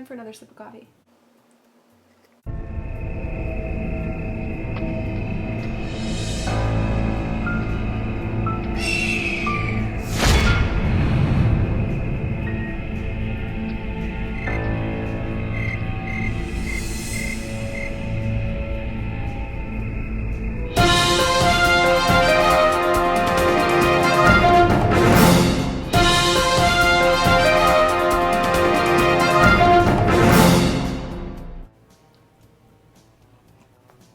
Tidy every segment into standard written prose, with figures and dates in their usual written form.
time for another sip of coffee.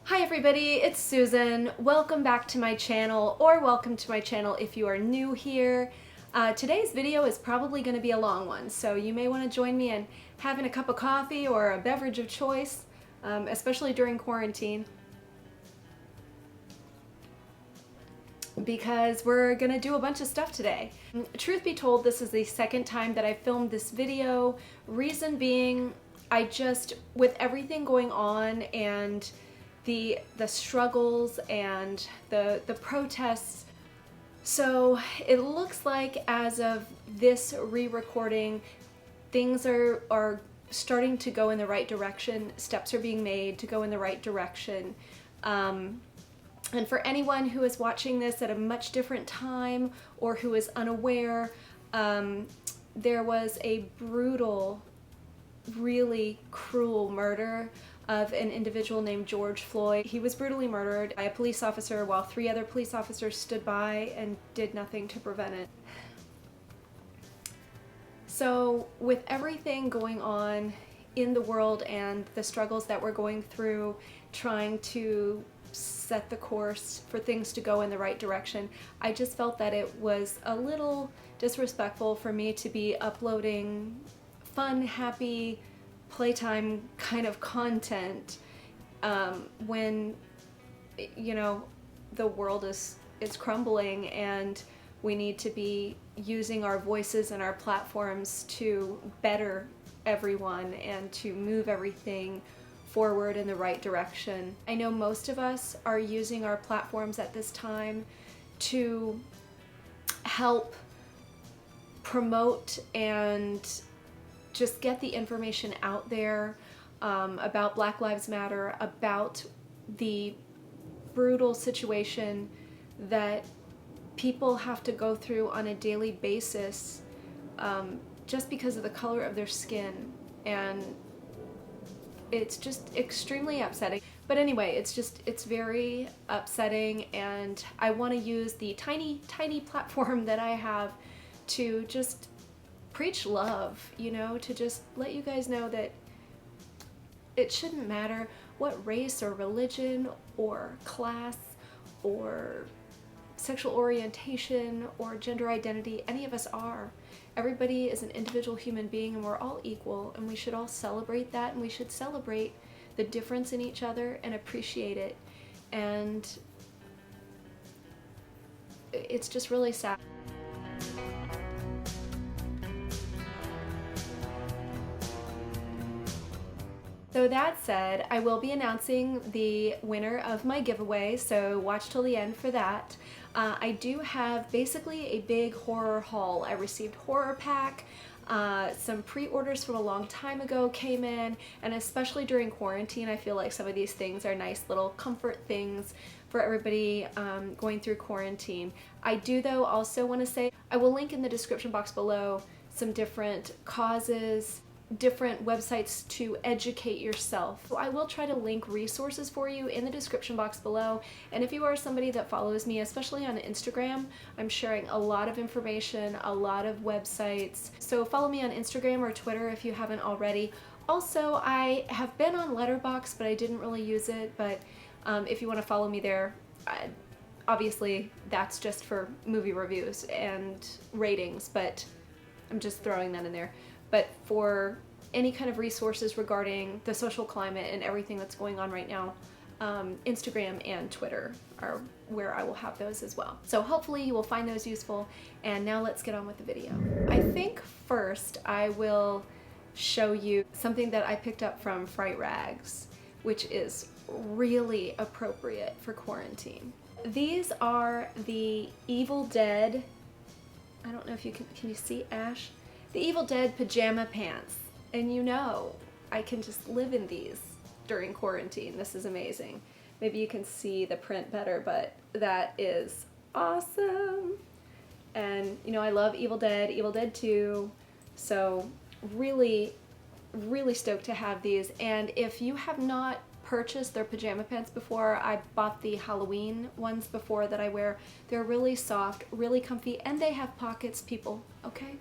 Hi everybody, it's Susan. Welcome back to my channel, or welcome to my channel if you are new here. Today's video is probably going to be a long one, so you may want to join me in having a cup of coffee or a beverage of choice, especially during quarantine, because we're going to do a bunch of stuff today. Truth be told, this is the second time that I filmed this video. Reason being, with everything going on and the struggles and the protests. So it looks like as of this re-recording, things are starting to go in the right direction. Steps are being made to go in the right direction. And for anyone who is watching this at a much different time or who is unaware, there was a brutal, really cruel murder of an individual named George Floyd. He was brutally murdered by a police officer while 3 other police officers stood by and did nothing to prevent it. So with everything going on in the world and the struggles that we're going through, trying to set the course for things to go in the right direction, I just felt that it was a little disrespectful for me to be uploading fun, happy, playtime kind of content when, you know, the world is crumbling and we need to be using our voices and our platforms to better everyone and to move everything forward in the right direction. I know most of us are using our platforms at this time to help promote and just get the information out there about Black Lives Matter, about the brutal situation that people have to go through on a daily basis just because of the color of their skin. And it's just extremely upsetting. But anyway, it's very upsetting, and I want to use the tiny platform that I have to just preach love, you know, to just let you guys know that it shouldn't matter what race or religion or class or sexual orientation or gender identity any of us are. Everybody is an individual human being, and we're all equal, and we should all celebrate that, and we should celebrate the difference in each other and appreciate it. And it's just really sad. So that said, I will be announcing the winner of my giveaway, so watch till the end for that. I do have basically a big horror haul. I received Horror Pack, some pre-orders from a long time ago came in, and especially during quarantine, I feel like some of these things are nice little comfort things for everybody going through quarantine. I do though also want to say, I will link in the description box below some different causes, different websites to educate yourself. So I will try to link resources for you in the description box below, and if you are somebody that follows me, especially on Instagram, I'm sharing a lot of information, a lot of websites, so follow me on Instagram or Twitter if you haven't already. Also, I have been on Letterboxd, but I didn't really use it, but if you want to follow me there, obviously that's just for movie reviews and ratings, but I'm just throwing that in there. But for any kind of resources regarding the social climate and everything that's going on right now, Instagram and Twitter are where I will have those as well. So hopefully you will find those useful, and now let's get on with the video. I think first I will show you something that I picked up from Fright Rags, which is really appropriate for quarantine. These are the Evil Dead, I don't know if you can you see Ash? The Evil Dead pajama pants. And you know, I can just live in these during quarantine. This is amazing. Maybe you can see the print better, but that is awesome. And you know, I love Evil Dead 2, so really, really stoked to have these. And if you have not purchased their pajama pants before, I bought the Halloween ones before that I wear. They're really soft, really comfy, and they have pockets, people, okay?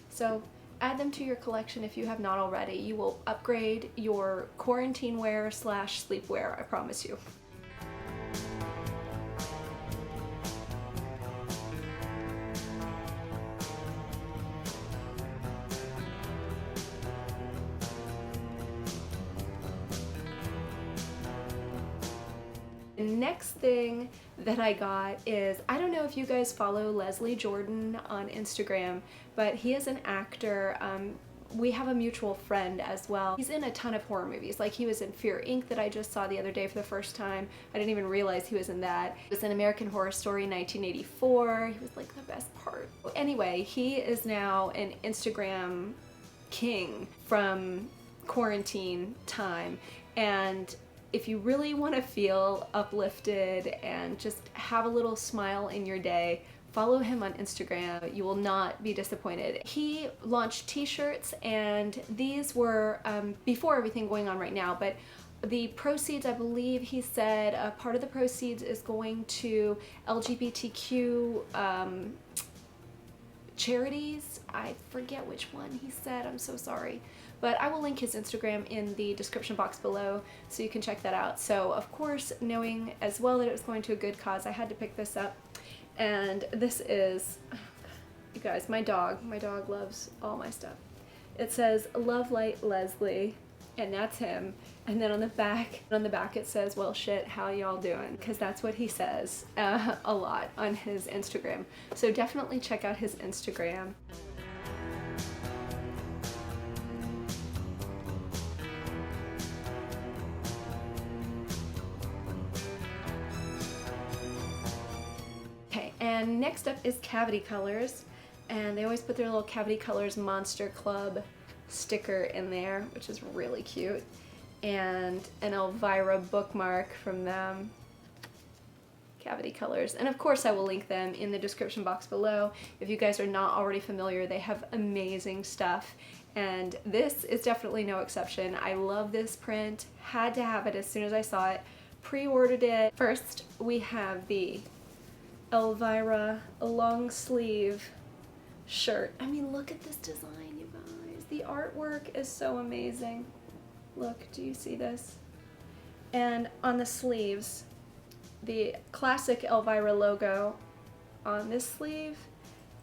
So add them to your collection if you have not already. You will upgrade your quarantine wear / sleepwear, I promise you. The next thing that I got is, I don't know if you guys follow Leslie Jordan on Instagram, but he is an actor. We have a mutual friend as well. He's in a ton of horror movies. Like, he was in Fear Inc. that I just saw the other day for the first time. I didn't even realize he was in that. He was in American Horror Story 1984. He was like the best part. Anyway, he is now an Instagram king from quarantine time, and if you really want to feel uplifted and just have a little smile in your day, follow him on Instagram. You will not be disappointed. He launched t-shirts, and these were before everything going on right now, but the proceeds, I believe he said, part of the proceeds is going to LGBTQ charities. I forget which one he said, I'm so sorry. But I will link his Instagram in the description box below so you can check that out. So of course, knowing as well that it was going to a good cause, I had to pick this up. And this is, you guys, my dog loves all my stuff. It says, "Love Light Leslie," and that's him. And then on the back it says, "Well shit, how y'all doing?" Because that's what he says a lot on his Instagram. So definitely check out his Instagram. And next up is Cavity Colors, and they always put their little Cavity Colors Monster Club sticker in there, which is really cute, and an Elvira bookmark from them. Cavity Colors, and of course I will link them in the description box below. If you guys are not already familiar, they have amazing stuff, and this is definitely no exception. I love this print, had to have it as soon as I saw it, pre-ordered it. First we have the Elvira long sleeve shirt. I mean, look at this design, you guys. The artwork is so amazing. Look, do you see this? And on the sleeves, the classic Elvira logo on this sleeve,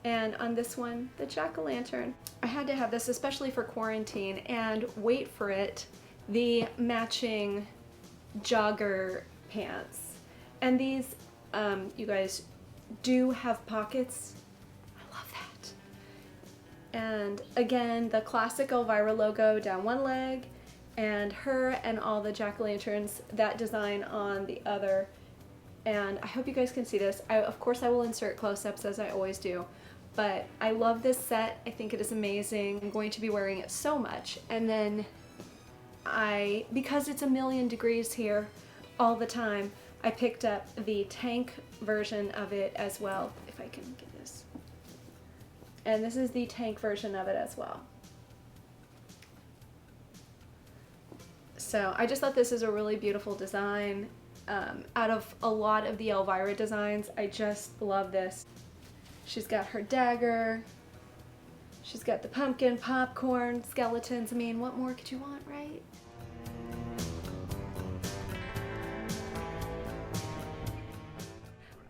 and on this one, the jack-o'-lantern. I had to have this, especially for quarantine, and wait for it, the matching jogger pants. And these, you guys, do have pockets. I love that. And again, the classic Elvira logo down one leg, and her and all the jack-o'-lanterns, that design on the other. And I hope you guys can see this. Of course I will insert close-ups as I always do, but I love this set. I think it is amazing. I'm going to be wearing it so much. And then because it's a million degrees here all the time, I picked up the tank version of it as well, if I can get this. And this is the tank version of it as well. So I just thought this is a really beautiful design. Out of a lot of the Elvira designs, I just love this. She's got her dagger. She's got the pumpkin, popcorn, skeletons. I mean, what more could you want, right?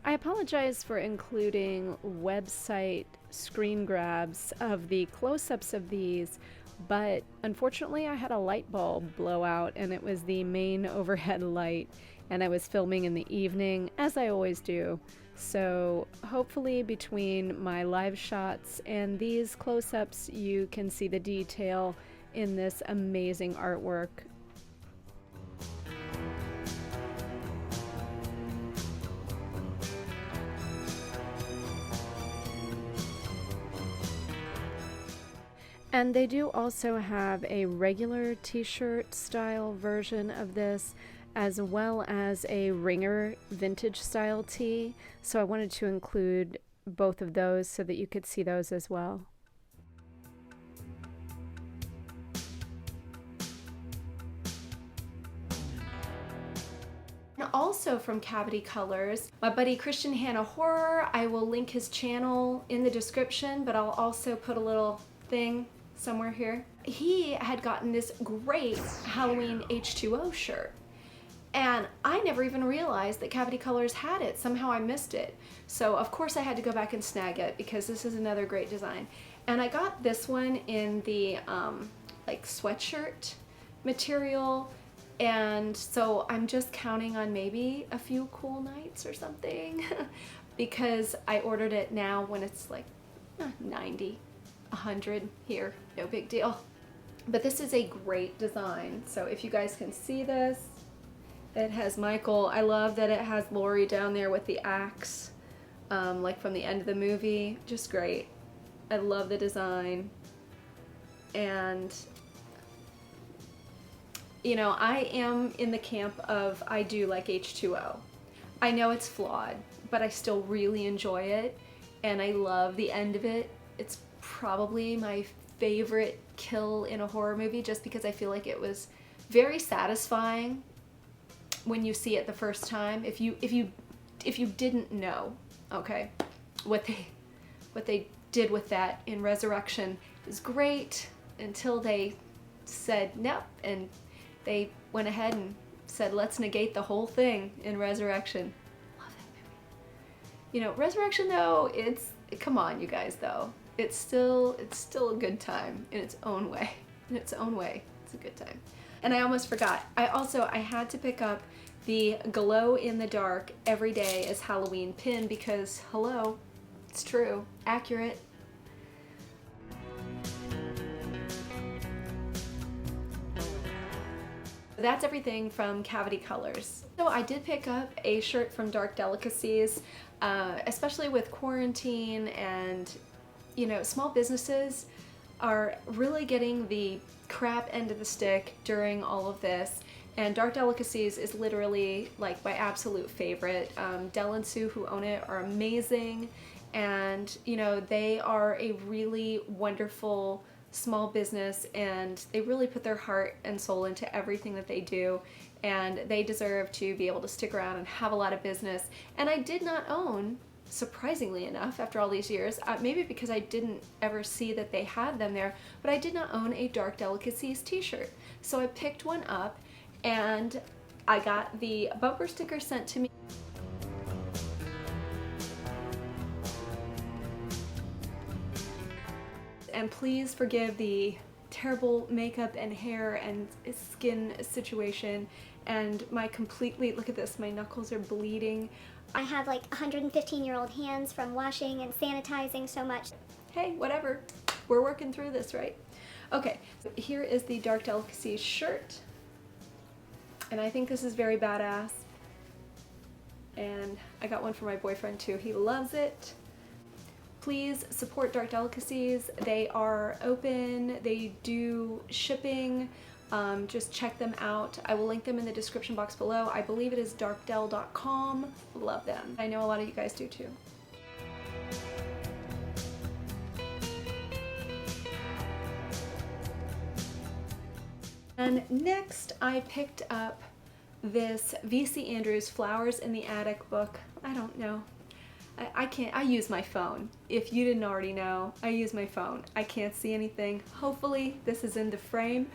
I apologize for including website screen grabs of the close-ups of these, but unfortunately I had a light bulb blow out, and it was the main overhead light, and I was filming in the evening, as I always do. So hopefully between my live shots and these close-ups you can see the detail in this amazing artwork. And they do also have a regular t-shirt style version of this, as well as a ringer vintage style tee. So I wanted to include both of those so that you could see those as well. And also from Cavity Colors, my buddy Christian Hanna Horror, I will link his channel in the description, but I'll also put a little thing somewhere here. He had gotten this great Halloween H2O shirt, and I never even realized that Cavity Colors had it. Somehow I missed it. So of course I had to go back and snag it because this is another great design. And I got this one in the like sweatshirt material, and so I'm just counting on maybe a few cool nights or something because I ordered it now when it's like 90, 100 here, no big deal. But this is a great design. So if you guys can see this, it has Michael. I love that it has Laurie down there with the axe, like from the end of the movie. Just great. I love the design. And you know, I am in the camp of I do like H2O. I know it's flawed, but I still really enjoy it, and I love the end of it. It's probably my favorite kill in a horror movie just because I feel like it was very satisfying when you see it the first time. If you didn't know, okay, what they did with that in Resurrection is great until they said nope, and they went ahead and said let's negate the whole thing in Resurrection. Love that movie. You know, Resurrection though, come on you guys though. It's still a good time in its own way. In its own way, it's a good time. And I almost forgot. I had to pick up the glow in the dark every day as Halloween pin because hello, it's true, accurate. That's everything from Cavity Colors. So I did pick up a shirt from Dark Delicacies, especially with quarantine and, you know, small businesses are really getting the crap end of the stick during all of this. And Dark Delicacies is literally like my absolute favorite. Del and Sue, who own it, are amazing. And, you know, they are a really wonderful small business, and they really put their heart and soul into everything that they do, and they deserve to be able to stick around and have a lot of business. And I did not own, surprisingly enough, after all these years, maybe because I didn't ever see that they had them there, but I did not own a Dark Delicacies t-shirt. So I picked one up, and I got the bumper sticker sent to me. And please forgive the terrible makeup and hair and skin situation and my completely, look at this, my knuckles are bleeding. I have like 115-year-old hands from washing and sanitizing so much. Hey, whatever, we're working through this, right? Okay, so here is the Dark Delicacies shirt, and I think this is very badass, and I got one for my boyfriend too. He loves it. Please support Dark Delicacies. They are open, they do shipping. Just check them out. I will link them in the description box below. I believe it is darkdel.com. Love them. I know a lot of you guys do too. And next I picked up this V.C. Andrews Flowers in the Attic book. I don't know. I use my phone. If you didn't already know, I use my phone. I can't see anything. Hopefully this is in the frame,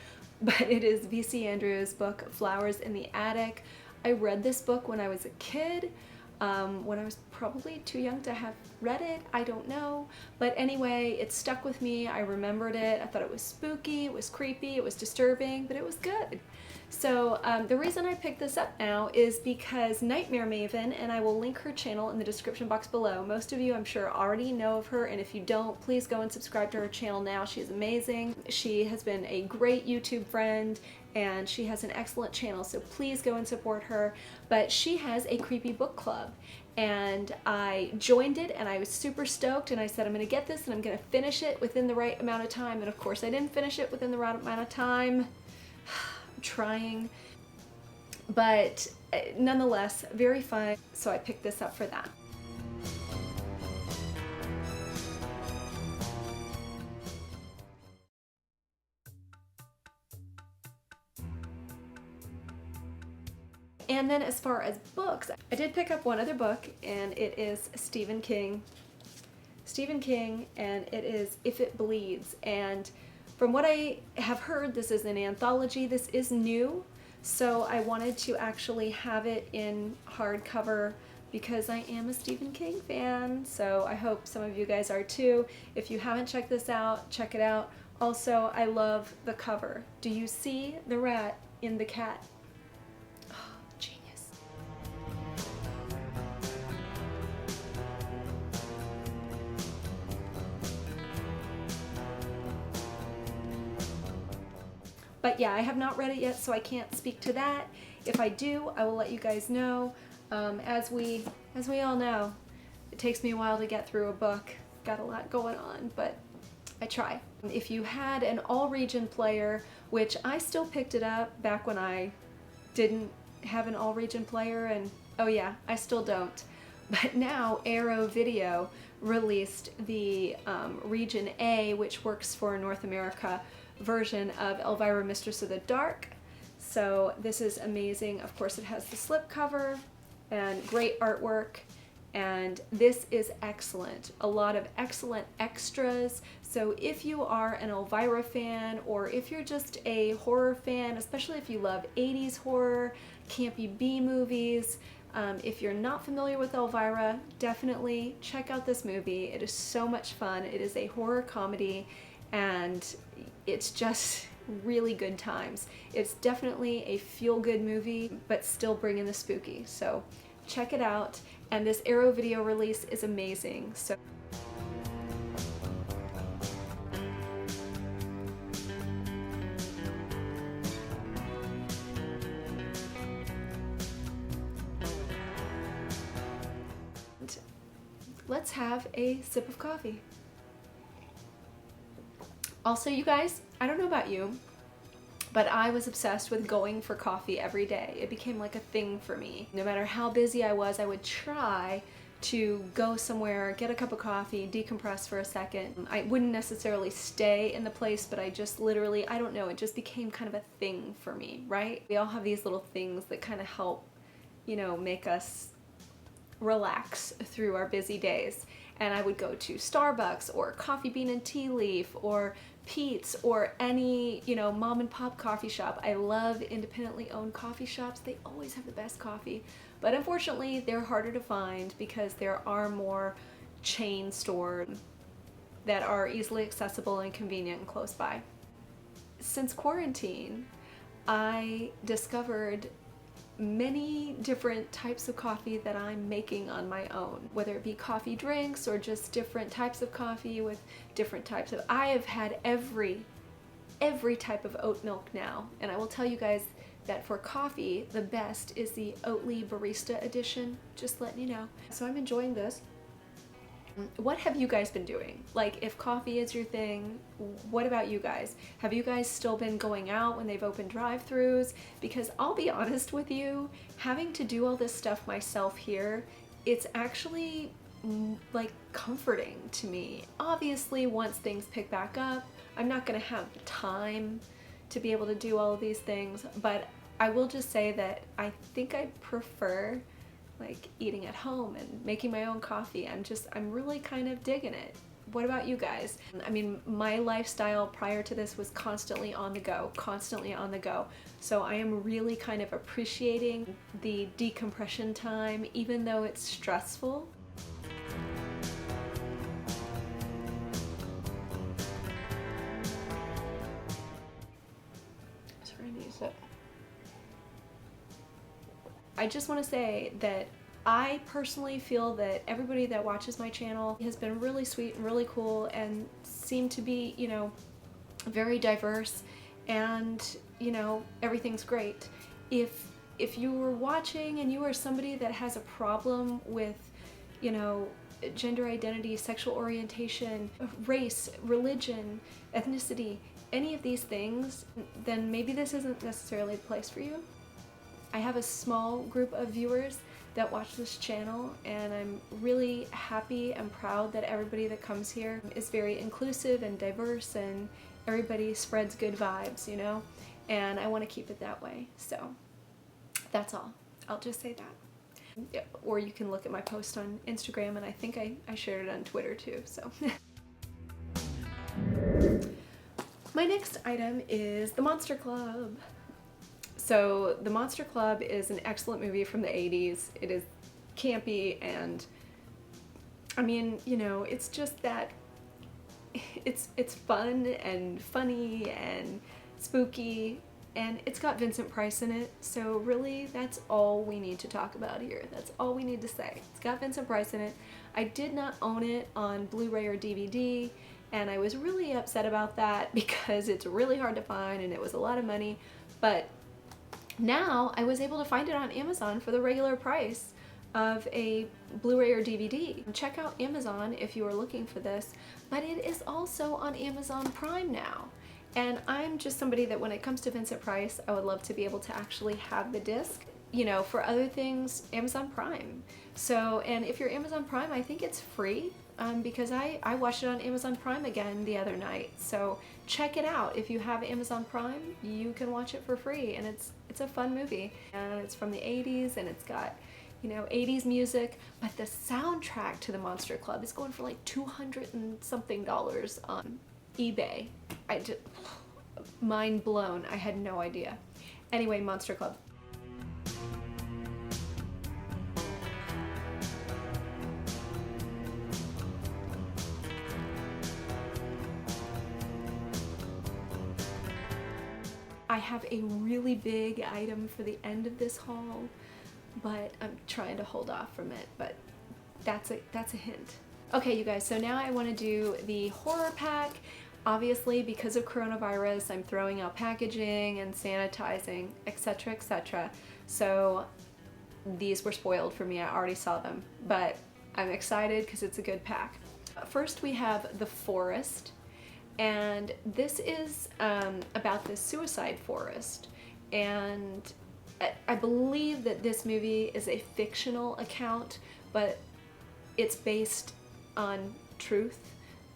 but it is V.C. Andrews' book, Flowers in the Attic. I read this book when I was a kid, when I was probably too young to have read it, I don't know. But anyway, it stuck with me, I remembered it, I thought it was spooky, it was creepy, it was disturbing, but it was good. So the reason I picked this up now is because Nightmare Maven, and I will link her channel in the description box below. Most of you, I'm sure, already know of her, and if you don't, please go and subscribe to her channel now. She's amazing. She has been a great YouTube friend, and she has an excellent channel, so please go and support her. But she has a creepy book club, and I joined it, and I was super stoked, and I said I'm gonna get this and I'm gonna finish it within the right amount of time, and of course I didn't finish it within the right amount of time. I'm trying, but nonetheless very fun, so I picked this up for that. And then as far as books, I did pick up one other book, and it is Stephen King, and it is If It Bleeds. And from what I have heard, this is an anthology. This is new, so I wanted to actually have it in hardcover because I am a Stephen King fan, so I hope some of you guys are too. If you haven't checked this out, check it out. Also, I love the cover. Do you see the rat in the cat? Genius. But yeah, I have not read it yet, so I can't speak to that. If I do, I will let you guys know. As we all know, it takes me a while to get through a book. Got a lot going on, but I try. If you had an all-region player, which I still picked it up back when I didn't have an all-region player, and oh yeah, I still don't. But now Arrow Video released the Region A, which works for North America, version of Elvira, Mistress of the Dark. So this is amazing. Of course, it has the slipcover and great artwork, and this is excellent. A lot of excellent extras. So if you are an Elvira fan, or if you're just a horror fan, especially if you love 80s horror, campy B movies, if you're not familiar with Elvira, definitely check out this movie. It is so much fun. It is a horror comedy, and it's just really good times. It's definitely a feel-good movie, but still bringing the spooky. So check it out. And this Arrow Video release is amazing. So let's have a sip of coffee. Also, you guys, I don't know about you, but I was obsessed with going for coffee every day. It became like a thing for me. No matter how busy I was, I would try to go somewhere, get a cup of coffee, decompress for a second. I wouldn't necessarily stay in the place, but I just literally, I don't know, it just became kind of a thing for me, right? We all have these little things that kind of help, you know, make us relax through our busy days. And I would go to Starbucks or Coffee Bean and Tea Leaf or Pete's or any, you know, mom and pop coffee shop. I love independently owned coffee shops. They always have the best coffee, but unfortunately they're harder to find because there are more chain stores that are easily accessible and convenient and close by. Since quarantine, I discovered many different types of coffee that I'm making on my own, whether it be coffee drinks or just different types of coffee with different types of, I have had every type of oat milk now, and I will tell you guys that for coffee, the best is the Oatly Barista Edition, just letting you know. So I'm enjoying this. What have you guys been doing? Like, if coffee is your thing, what about you guys? Have you guys still been going out when they've opened drive-thrus? Because I'll be honest with you, having to do all this stuff myself here, it's actually like comforting to me. Obviously, once things pick back up, I'm not gonna have the time to be able to do all of these things, but I will just say that I think I prefer like eating at home and making my own coffee. I'm really kind of digging it. What about you guys? I mean, my lifestyle prior to this was constantly on the go. So I am really kind of appreciating the decompression time, even though it's stressful. I just want to say that I personally feel that everybody that watches my channel has been really sweet and really cool and seem to be, you know, very diverse, and, you know, everything's great. If you were watching and you are somebody that has a problem with you know, gender identity, sexual orientation, race, religion, ethnicity, any of these things, then maybe this isn't necessarily the place for you. I have a small group of viewers that watch this channel, and I'm really happy and proud that everybody that comes here is very inclusive and diverse, and everybody spreads good vibes, you know? And I want to keep it that way. So that's all. I'll just say that. Yeah, or you can look at my post on Instagram, and I think I shared it on Twitter too, so. My next item is The Monster Club. So The Monster Club is an excellent movie from the 80s. It is campy, and I mean, you know, it's just that it's fun and funny and spooky, and it's got Vincent Price in it, so really that's all we need to talk about here. That's all we need to say. It's got Vincent Price in it. I did not own it on Blu-ray or DVD, and I was really upset about that because it's really hard to find and it was a lot of money, but now I was able to find it on Amazon for the regular price of a Blu-ray or DVD. Check out Amazon if you are looking for this, but it is also on Amazon Prime now. And I'm just somebody that when it comes to Vincent Price, I would love to be able to actually have the disc. You know, for other things, Amazon Prime. So, and if you're Amazon Prime, I think it's free because I watched it on Amazon Prime again the other night. So check it out. If you have Amazon Prime, you can watch it for free, and it's a fun movie. And it's from the 80s, and it's got, you know, 80s music, but the soundtrack to The Monster Club is going for like $200 and something on eBay. I just, mind blown. I had no idea. Anyway, Monster Club. I have a really big item for the end of this haul, but I'm trying to hold off from it, but that's a hint. Okay, you guys, so now I want to do the horror pack. Obviously, because of coronavirus, I'm throwing out packaging and sanitizing, etc., etc. So these were spoiled for me. I already saw them, but I'm excited because it's a good pack. First, we have The Forest. And this is about the suicide forest, and I believe that this movie is a fictional account, but it's based on truth,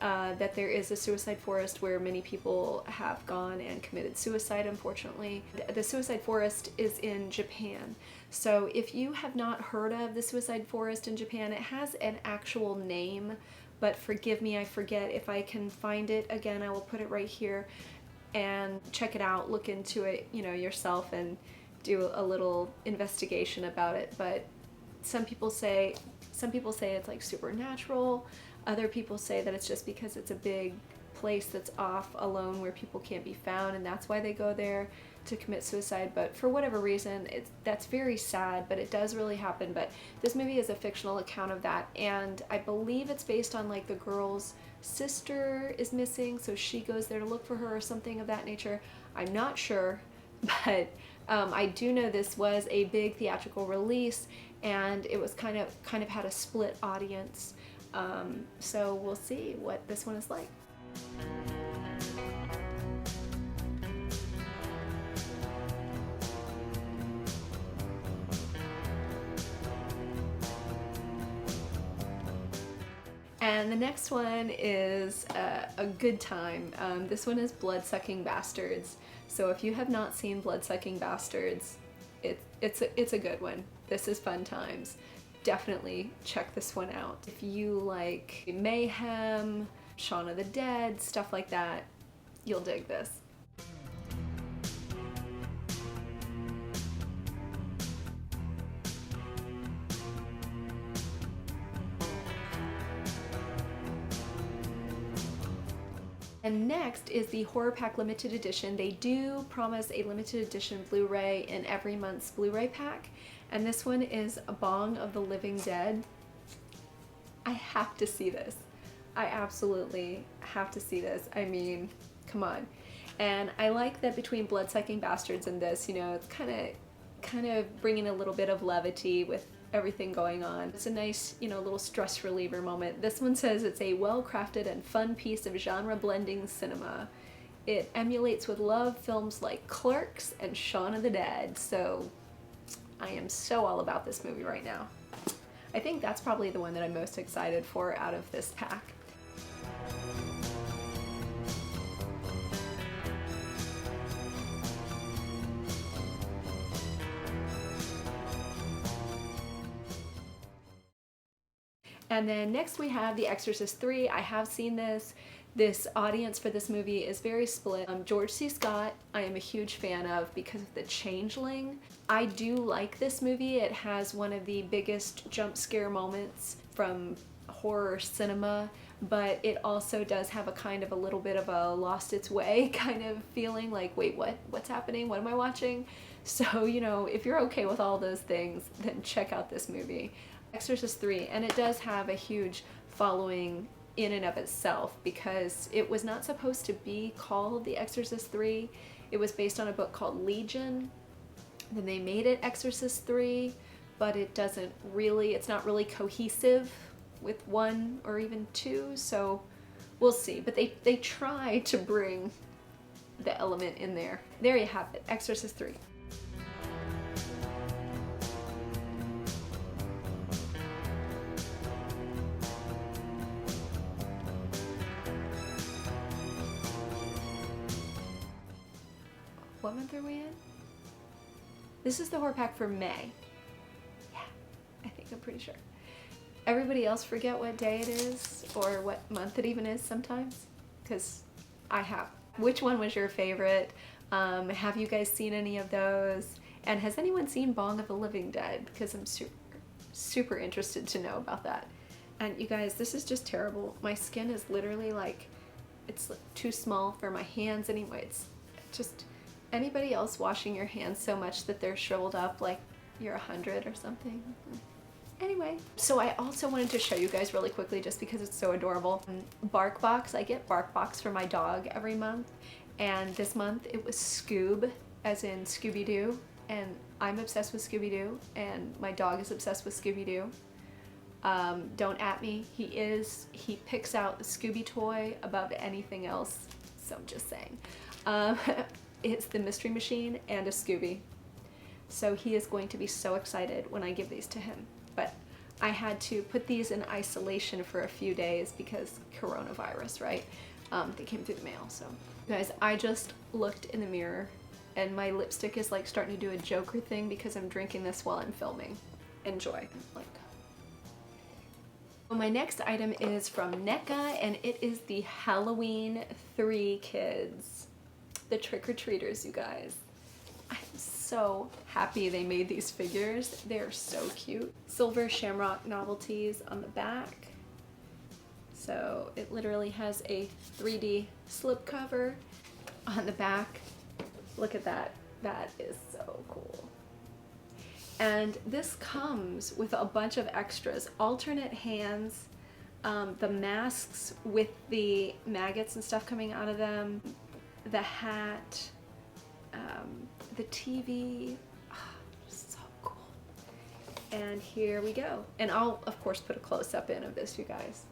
that there is a suicide forest where many people have gone and committed suicide, unfortunately. The suicide forest is in Japan. So if you have not heard of the suicide forest in Japan, it has an actual name, but forgive me, I forget. If I can find it again, I will put it right here, and check it out, look into it, you know, yourself, and do a little investigation about it. But some people say it's like supernatural. Other people say that it's just because it's a big place that's off alone where people can't be found, and that's why they go there to commit suicide. But for whatever reason, that's very sad, but it does really happen. But this movie is a fictional account of that, and I believe it's based on like the girl's sister is missing, so she goes there to look for her or something of that nature. I'm not sure, but I do know this was a big theatrical release, and it was kind of had a split audience. So we'll see what this one is like. And the next one is a good time. This one is Blood-Sucking Bastards. So if you have not seen Blood-Sucking Bastards, it's a good one. This is fun times. Definitely check this one out. If you like mayhem, Shaun of the Dead, stuff like that, you'll dig this. And next is the Horror Pack Limited Edition. They do promise a limited edition Blu-ray in every month's Blu-ray pack. And this one is A Bong of the Living Dead. I have to see this. I absolutely have to see this. I mean, come on. And I like that between Blood-Sucking Bastards and this, you know, it's kind of bringing a little bit of levity with everything going on. It's a nice, you know, little stress reliever moment. This one says it's a well-crafted and fun piece of genre-blending cinema. It emulates with love films like Clerks and Shaun of the Dead. So I am so all about this movie right now. I think that's probably the one that I'm most excited for out of this pack. And then next we have The Exorcist 3. I have seen this. This audience for this movie is very split. George C. Scott, I am a huge fan of because of The Changeling. I do like this movie. It has one of the biggest jump scare moments from horror cinema, but it also does have a kind of a little bit of a lost its way kind of feeling, like, wait, what's happening? What am I watching? So, you know, if you're okay with all those things, then check out this movie. Exorcist 3, and it does have a huge following in and of itself because it was not supposed to be called The Exorcist 3. It was based on a book called Legion. Then they made it Exorcist 3, but it's not really cohesive with 1 or even 2, so we'll see. But they try to bring the element in there. There you have it, Exorcist 3. What month are we in? This is the horror pack for May. Yeah, I think I'm pretty sure. Everybody else forget what day it is or what month it even is sometimes? Because I have. Which one was your favorite? Have you guys seen any of those? And has anyone seen Bong of the Living Dead? Because I'm super interested to know about that. And you guys, this is just terrible. My skin is literally like, it's too small for my hands anyway. It's just... Anybody else washing your hands so much that they're shriveled up like you're 100 or something? Anyway, so I also wanted to show you guys really quickly just because it's so adorable. BarkBox, I get BarkBox for my dog every month, and this month it was Scoob, as in Scooby-Doo, and I'm obsessed with Scooby-Doo, and my dog is obsessed with Scooby-Doo. Don't at me, he picks out the Scooby toy above anything else, so I'm just saying. It's the Mystery Machine and a Scooby. So he is going to be so excited when I give these to him. But I had to put these in isolation for a few days because coronavirus, right? They came through the mail, so. Guys, I just looked in the mirror and my lipstick is like starting to do a Joker thing because I'm drinking this while I'm filming. Enjoy. My next item is from NECA, and it is the Halloween 3 Kids. The trick-or-treaters, you guys. I'm so happy they made these figures. They're so cute. Silver Shamrock Novelties on the back. So it literally has a 3D slipcover on the back. Look at that. That is so cool. And this comes with a bunch of extras. Alternate hands, the masks with the maggots and stuff coming out of them, the hat, the TV, so cool. And here we go. And I'll, of course, put a close-up in of this, you guys.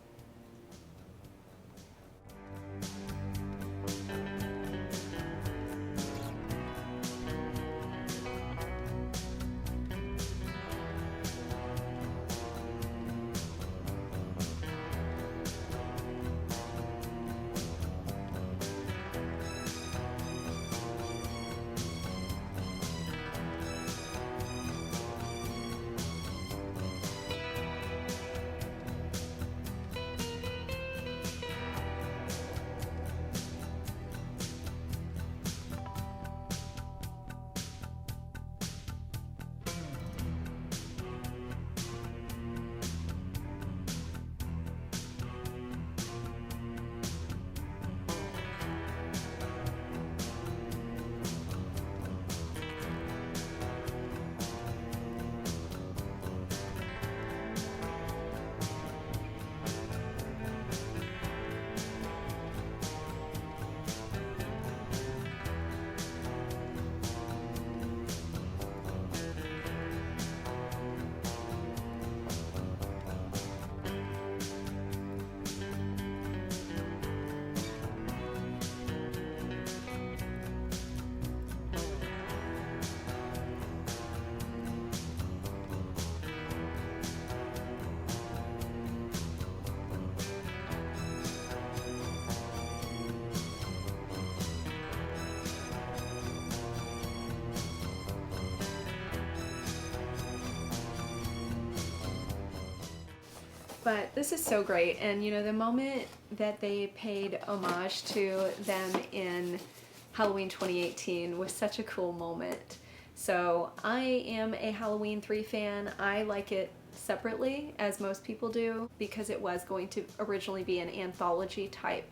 But this is so great, and you know, the moment that they paid homage to them in Halloween 2018 was such a cool moment. So I am a Halloween 3 fan. I like it separately, as most people do, because it was going to originally be an anthology type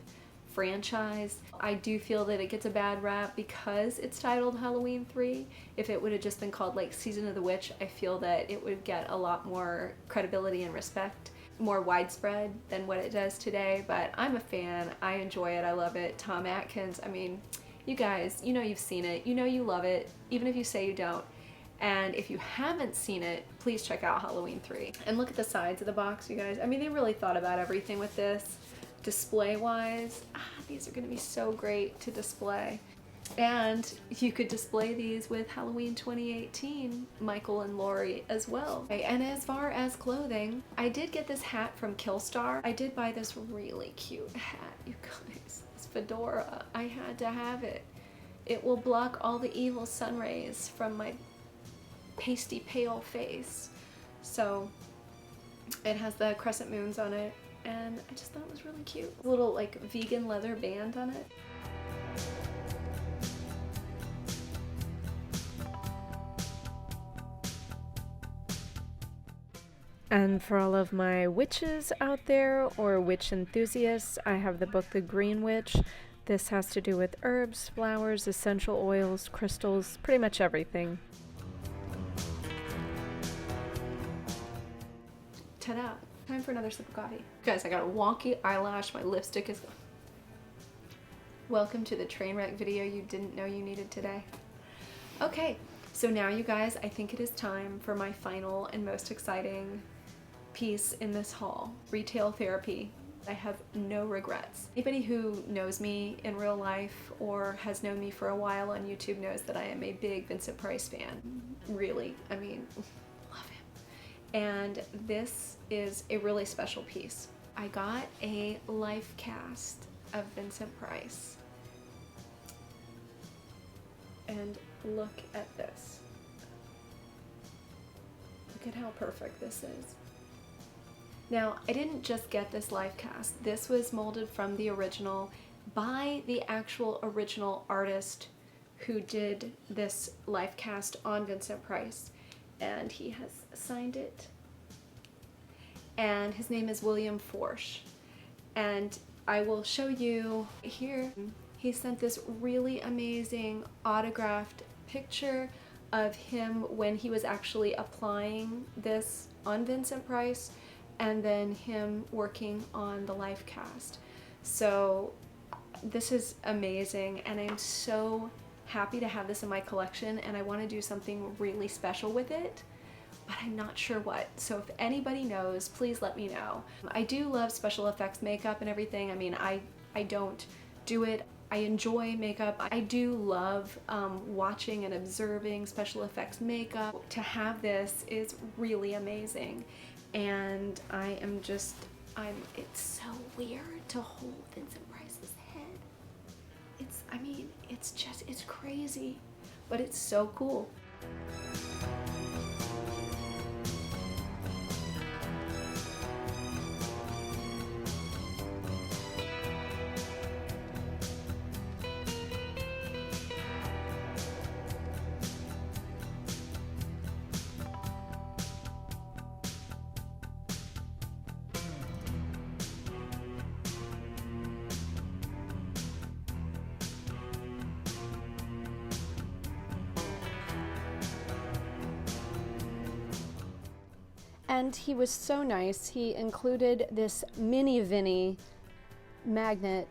franchise. I do feel that it gets a bad rap because it's titled Halloween 3. If it would have just been called like Season of the Witch, I feel that it would get a lot more credibility and respect, more widespread than what it does today. But I'm a fan. I enjoy it. I love it. Tom Atkins, I mean, you guys, you know you've seen it. You know you love it, even if you say you don't. And if you haven't seen it, please check out Halloween 3. And look at the sides of the box, you guys. I mean, they really thought about everything with this. Display-wise, these are going to be so great to display. And you could display these with Halloween 2018, Michael and Laurie as well. Okay, and as far as clothing, I did get this hat from Killstar. I did buy this really cute hat, you guys. This fedora, I had to have it. It will block all the evil sun rays from my pasty pale face. So it has the crescent moons on it, and I just thought it was really cute. A little like vegan leather band on it. And for all of my witches out there or witch enthusiasts, I have the book The Green Witch. This has to do with herbs, flowers, essential oils, crystals, pretty much everything. Ta-da! Time for another sip of coffee. Guys, I got a wonky eyelash. My lipstick is... Welcome to the train wreck video you didn't know you needed today. Okay, so now you guys, I think it is time for my final and most exciting piece in this haul. Retail therapy. I have no regrets. Anybody who knows me in real life or has known me for a while on YouTube knows that I am a big Vincent Price fan. Really, I mean, love him. And this is a really special piece. I got a life cast of Vincent Price. And look at this. Look at how perfect this is. Now, I didn't just get this life cast. This was molded from the original by the actual original artist who did this life cast on Vincent Price. And he has signed it. And his name is William Forsh. And I will show you here. He sent this really amazing autographed picture of him when he was actually applying this on Vincent Price, and then him working on the life cast. So this is amazing, and I'm so happy to have this in my collection, and I want to do something really special with it, but I'm not sure what. So if anybody knows, please let me know. I do love special effects makeup and everything. I mean, I don't do it. I enjoy makeup. I do love watching and observing special effects makeup. To have this is really amazing. And I am just, it's so weird to hold Vincent Price's head. It's crazy, but it's so cool. And he was so nice. He included this mini Vinny magnet,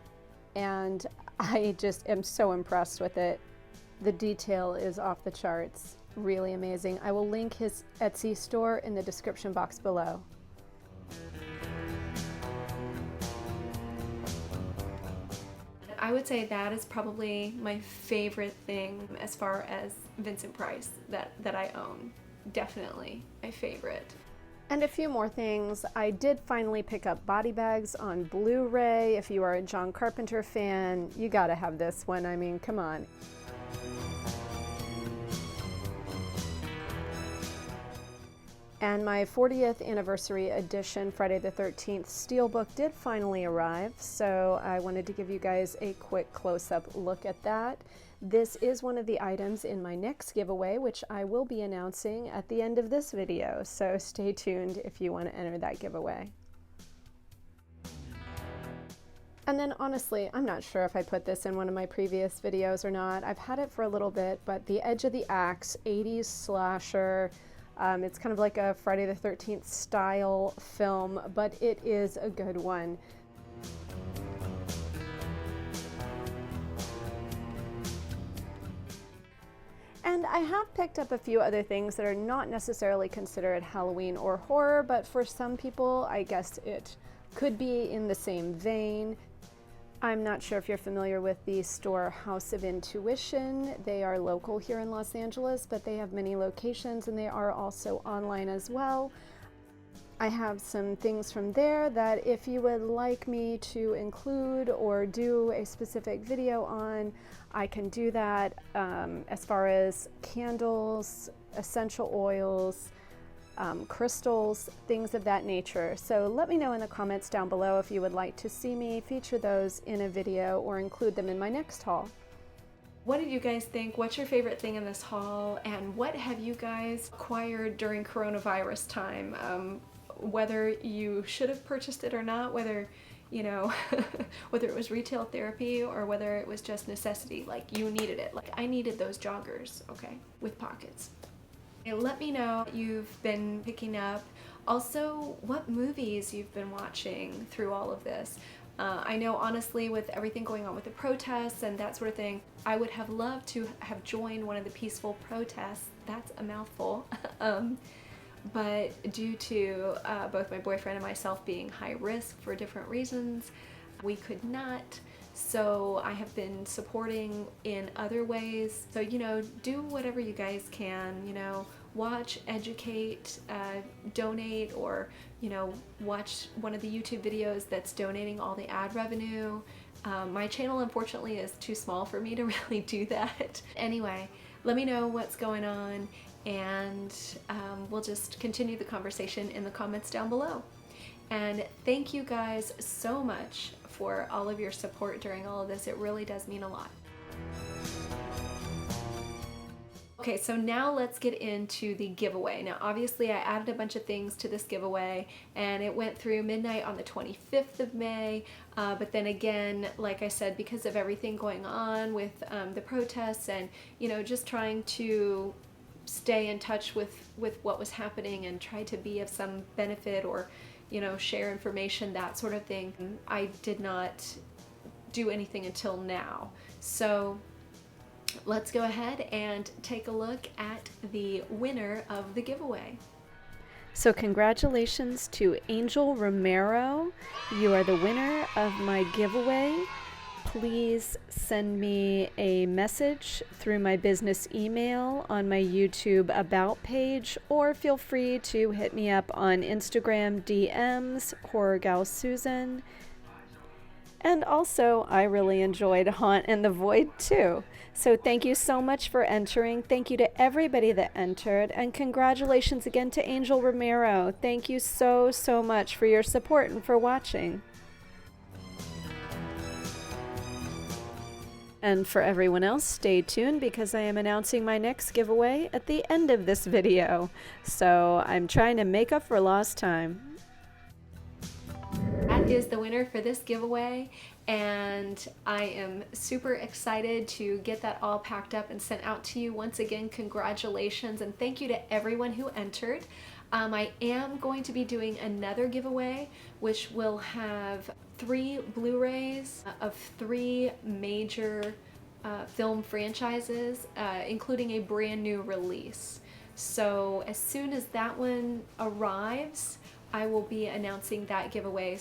and I just am so impressed with it. The detail is off the charts. Really amazing. I will link his Etsy store in the description box below. I would say that is probably my favorite thing as far as Vincent Price that I own. Definitely my favorite. And a few more things. I did finally pick up Body Bags on Blu-ray. If you are a John Carpenter fan, you gotta have this one. I mean, come on. And my 40th anniversary edition Friday the 13th Steelbook did finally arrive, so I wanted to give you guys a quick close-up look at that. This is one of the items in my next giveaway, which I will be announcing at the end of this video, so stay tuned if you want to enter that giveaway. And then honestly, I'm not sure if I put this in one of my previous videos or not. I've had it for a little bit, but the Edge of the Axe 80s slasher. It's kind of like a Friday the 13th style film, but it is a good one. And I have picked up a few other things that are not necessarily considered Halloween or horror, but for some people, I guess it could be in the same vein. I'm not sure if you're familiar with the store House of Intuition. They are local here in Los Angeles, but they have many locations and they are also online as well. I have some things from there that if you would like me to include or do a specific video on, I can do that, as far as candles, essential oils, crystals, things of that nature. So let me know in the comments down below if you would like to see me feature those in a video or include them in my next haul. What did you guys think? What's your favorite thing in this haul? And what have you guys acquired during coronavirus time? Whether you should have purchased it or not, whether, you know, whether it was retail therapy or whether it was just necessity, like you needed it. Like I needed those joggers, okay, with pockets. Let me know what you've been picking up. Also, what movies you've been watching through all of this. I know honestly with everything going on with the protests and that sort of thing, I would have loved to have joined one of the peaceful protests. That's a mouthful. But due to both my boyfriend and myself being high risk for different reasons, we could not. So I have been supporting in other ways. So, you know, do whatever you guys can, you know, watch, educate, donate, or, you know, watch one of the YouTube videos that's donating all the ad revenue. My channel, unfortunately, is too small for me to really do that. Anyway, let me know what's going on, and we'll just continue the conversation in the comments down below. And thank you guys so much for all of your support during all of this. It really does mean a lot. Okay, so now let's get into the giveaway. Now, obviously I added a bunch of things to this giveaway and it went through midnight on the 25th of May. But then again, like I said, because of everything going on with the protests and, you know, just trying to stay in touch with what was happening and try to be of some benefit or, you know, share information, that sort of thing, I did not do anything until now. So let's go ahead and take a look at the winner of the giveaway. So congratulations to Angel Romero. You are the winner of my giveaway. Please send me a message through my business email on my YouTube About page, or feel free to hit me up on Instagram DMs, HorrorGalSusan. And also, I really enjoyed Haunt in the Void too. So thank you so much for entering. Thank you to everybody that entered. And congratulations again to Angel Romero. Thank you so much for your support and for watching. And for everyone else, stay tuned because I am announcing my next giveaway at the end of this video. So I'm trying to make up for lost time. That is the winner for this giveaway, and I am super excited to get that all packed up and sent out to you. Once again, congratulations, and thank you to everyone who entered. I am going to be doing another giveaway, which will have 3 Blu-rays of 3 major film franchises, including a brand new release. So as soon as that one arrives, I will be announcing that giveaway.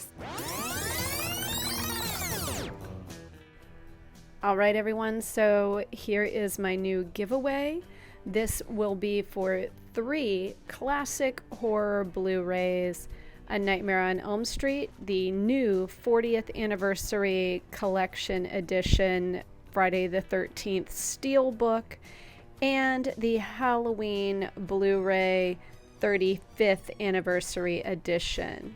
All right, everyone, so here is my new giveaway. This will be for 3 classic horror Blu-rays: A Nightmare on Elm Street, the new 40th anniversary collection edition Friday the 13th Steelbook, and the Halloween Blu-ray 35th anniversary edition.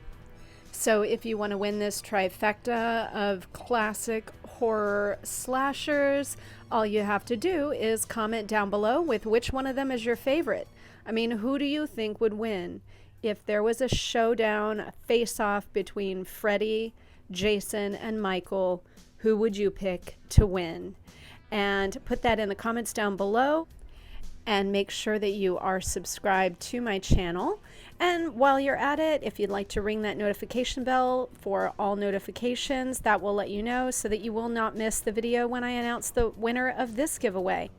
So if you want to win this trifecta of classic horror slashers, all you have to do is comment down below with which one of them is your favorite. I mean, who do you think would win? If there was a showdown, a face-off between Freddy, Jason, and Michael, who would you pick to win? And put that in the comments down below. And make sure that you are subscribed to my channel. And while you're at it, if you'd like to ring that notification bell for all notifications, that will let you know so that you will not miss the video when I announce the winner of this giveaway.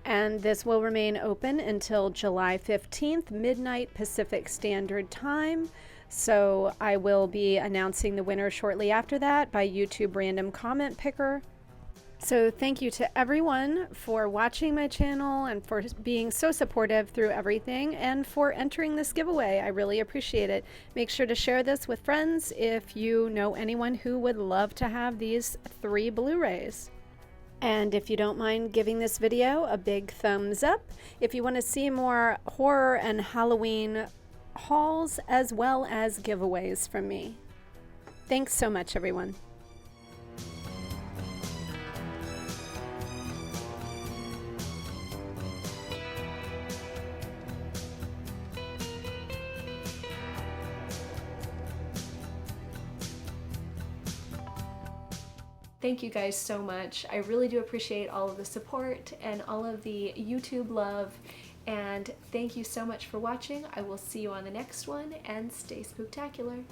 And this will remain open until July 15th, midnight Pacific Standard Time. So I will be announcing the winner shortly after that by YouTube Random Comment Picker. So thank you to everyone for watching my channel and for being so supportive through everything and for entering this giveaway. I really appreciate it. Make sure to share this with friends if you know anyone who would love to have these 3 Blu-rays. And if you don't mind giving this video a big thumbs up, if you want to see more horror and Halloween hauls as well as giveaways from me. Thanks so much, everyone. Thank you guys so much. I really do appreciate all of the support and all of the YouTube love. And thank you so much for watching. I will see you on the next one, and stay spooktacular.